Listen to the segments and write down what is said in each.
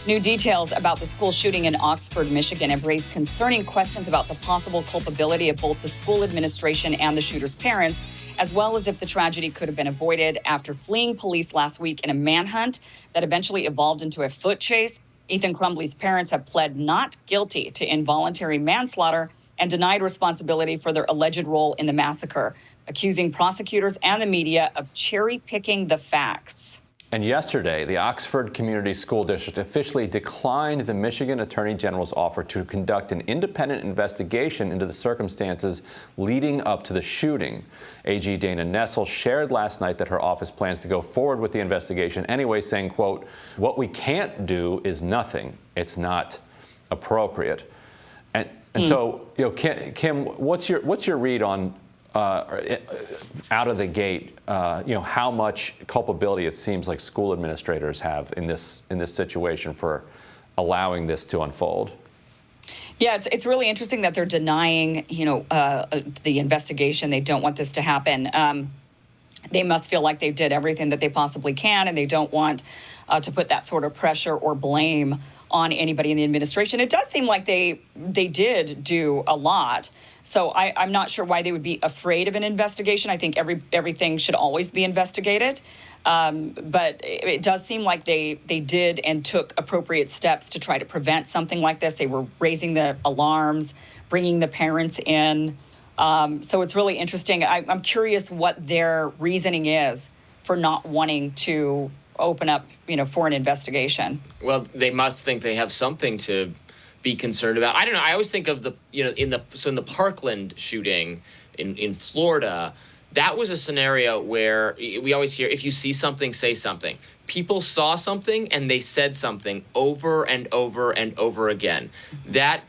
New details about the school shooting in Oxford, Michigan have raised concerning questions about the possible culpability of both the school administration and the shooter's parents, as well as if the tragedy could have been avoided. After fleeing police last week in a manhunt that eventually evolved into a foot chase, Ethan Crumbley's parents have pled not guilty to involuntary manslaughter and denied responsibility for their alleged role in the massacre, accusing prosecutors and the media of cherry-picking the facts. And yesterday, the Oxford Community School District officially declined the Michigan Attorney General's offer to conduct an independent investigation into the circumstances leading up to the shooting. AG Dana Nessel shared last night that her office plans to go forward with the investigation anyway, saying, quote, "What we can't do is nothing. It's not appropriate." And so, Kim, what's your read on out of the gate, how much culpability it seems like school administrators have in this situation for allowing this to unfold? Yeah, it's really interesting that they're denying, the investigation. They don't want this to happen. They must feel like they did everything that they possibly can, and they don't want to put that sort of pressure or blame on anybody in the administration. It does seem like they did do a lot. So I'm not sure why they would be afraid of an investigation. I think everything should always be investigated. But it does seem like they did and took appropriate steps to try to prevent something like this. They were raising the alarms, bringing the parents in. So it's really interesting. I'm curious what their reasoning is for not wanting to open up, for an investigation. Well, they must think they have something to be concerned about. I don't know. I always think of in the Parkland shooting in Florida, that was a scenario where we always hear, if you see something, say something. People saw something and they said something over and over and over again. That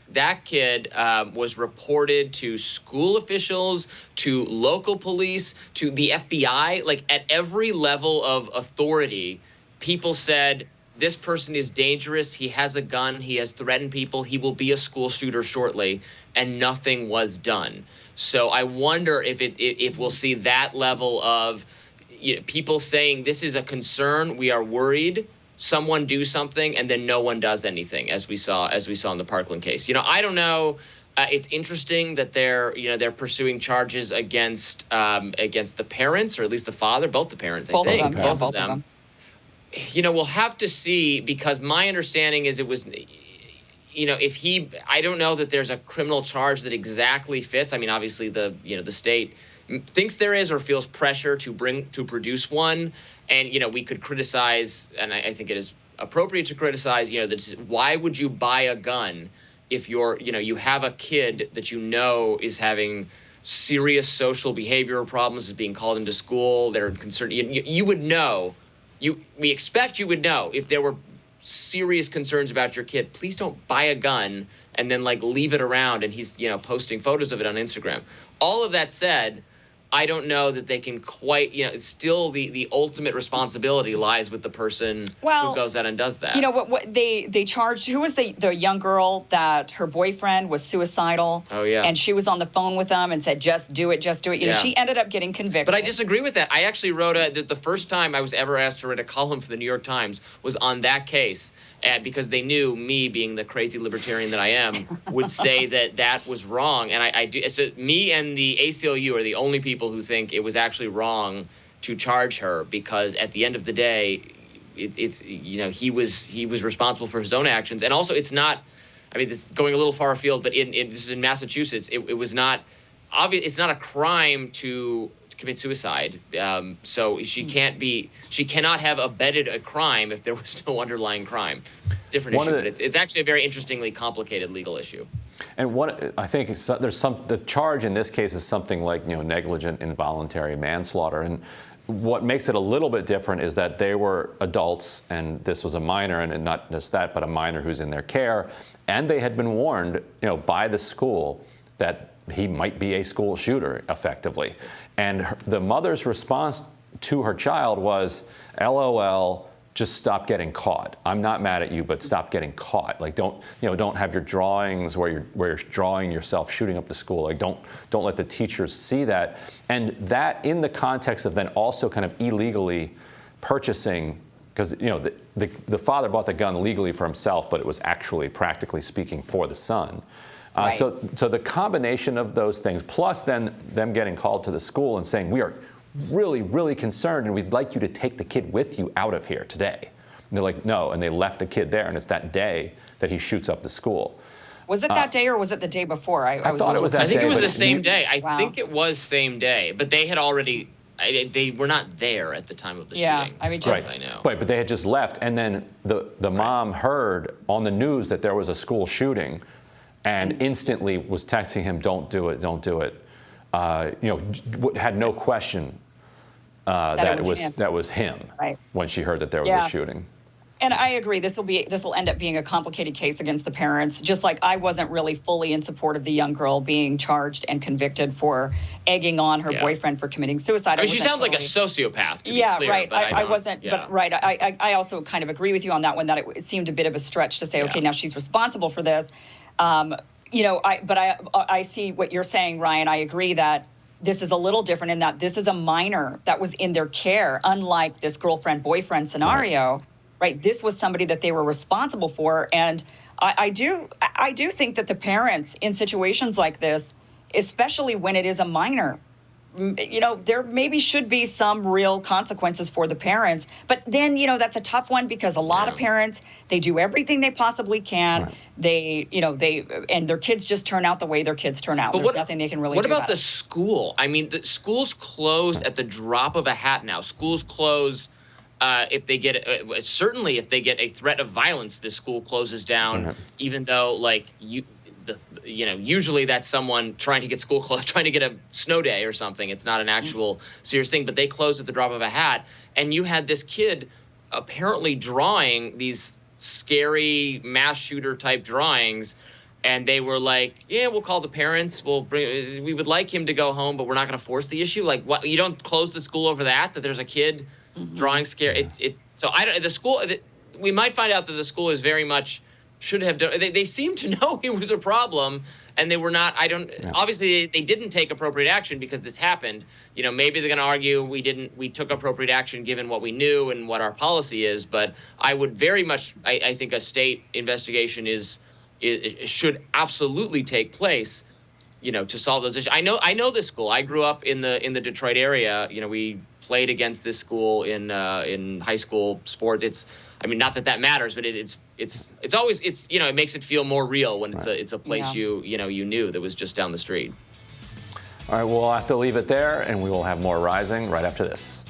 kid was reported to school officials, to local police, to the FBI, like at every level of authority. People said, this person is dangerous, he has a gun, he has threatened people, he will be a school shooter shortly, and nothing was done. So I wonder if we'll see that level of people saying this is a concern, we are worried, someone do something, and then no one does anything, as we saw in the Parkland case. I don't know. It's interesting that they're pursuing charges against the parents, or at least the father, both the parents, I think, both of them. We'll have to see, because my understanding is it was, I don't know that there's a criminal charge that exactly fits. I mean, obviously the state thinks there is or feels pressure to produce one. And, we could criticize, and I think it is appropriate to criticize, why would you buy a gun if you have a kid that is having serious social behavioral problems, is being called into school, they're concerned, you would know. We expect you would know if there were serious concerns about your kid. Please don't buy a gun and then leave it around and he's posting photos of it on Instagram. All of that said, I don't know that they can quite, still the ultimate responsibility lies with the person who goes out and does that. What they charged, who was the young girl that her boyfriend was suicidal? Oh, yeah. And she was on the phone with them and said, just do it. She ended up getting convicted. But I disagree with that. I actually wrote the first time I was ever asked to write a column for the New York Times was on that case. Because they knew me, being the crazy libertarian that I am, would say that was wrong. And I do. So me and the ACLU are the only people who think it was actually wrong to charge her, because at the end of the day, he was responsible for his own actions. And also, it's not. I mean, this is going a little far afield, but this is in Massachusetts. It was not obvious. It's not a crime to commit suicide. So she cannot have abetted a crime if there was no underlying crime. Different issue, but it's actually a very interestingly complicated legal issue. And I think the charge in this case is something like negligent involuntary manslaughter. And what makes it a little bit different is that they were adults and this was a minor, and not just that, but a minor who's in their care. And they had been warned, by the school that he might be a school shooter, effectively. And the mother's response to her child was, LOL, just stop getting caught. I'm not mad at you, but stop getting caught. Don't have your drawings where you're drawing yourself shooting up the school. Don't let the teachers see that. And that in the context of then also kind of illegally purchasing because the father bought the gun legally for himself, but it was actually, practically speaking, for the son. Right. So the combination of those things, plus then them getting called to the school and saying, we are really, really concerned, and we'd like you to take the kid with you out of here today. And they're like, no, and they left the kid there, and it's that day that he shoots up the school. Was it that day or was it the day before? I thought it was that day. I think it was but the same day. I Wow. think it was same day, but they had already. They were not there at the time of the shooting. I mean, as far just as I know. Right, but they had just left, and then the mom heard on the news that there was a school shooting, and instantly was texting him, "Don't do it, don't do it." Had no question that it was him Right. when she heard that there was a shooting. And I agree. This will end up being a complicated case against the parents. Just like I wasn't really fully in support of the young girl being charged and convicted for egging on her boyfriend for committing suicide. I mean, she sounds like a sociopath. To be clear, right. But I wasn't. Yeah. But right. I also kind of agree with you on that one. That it seemed a bit of a stretch to say, okay, now she's responsible for this. I see what you're saying, Ryan. I agree that this is a little different in that this is a minor that was in their care, unlike this girlfriend-boyfriend scenario, right? This was somebody that they were responsible for. And I do think that the parents in situations like this, especially when it is a minor, there maybe should be some real consequences for the parents. But then, that's a tough one because a lot of parents, they do everything they possibly can. Right. And their kids just turn out the way their kids turn out. But there's nothing they can really do about it. What about the school? I mean, the schools close at the drop of a hat now. Schools close if they get certainly if they get a threat of violence, the school closes down, even though usually that's someone trying to get school closed, trying to get a snow day or something. It's not an actual serious thing, but they closed at the drop of a hat. And you had this kid apparently drawing these scary mass shooter type drawings. And they were like, yeah, we'll call the parents. We would like him to go home, but we're not going to force the issue. Like, what? You don't close the school over that there's a kid drawing scary. So the school, we might find out that the school is very much should have done. They seem to know it was a problem, and they were not. Obviously, they didn't take appropriate action because this happened. Maybe they're going to argue we took appropriate action given what we knew and what our policy is. But I would very much. I think a state investigation should absolutely take place. To solve those issues. I know this school. I grew up in the Detroit area. We played against this school in high school sports. It's, not that matters, but it's always it makes it feel more real when it's a place you knew that was just down the street. All right, we'll have to leave it there, and we will have more Rising right after this.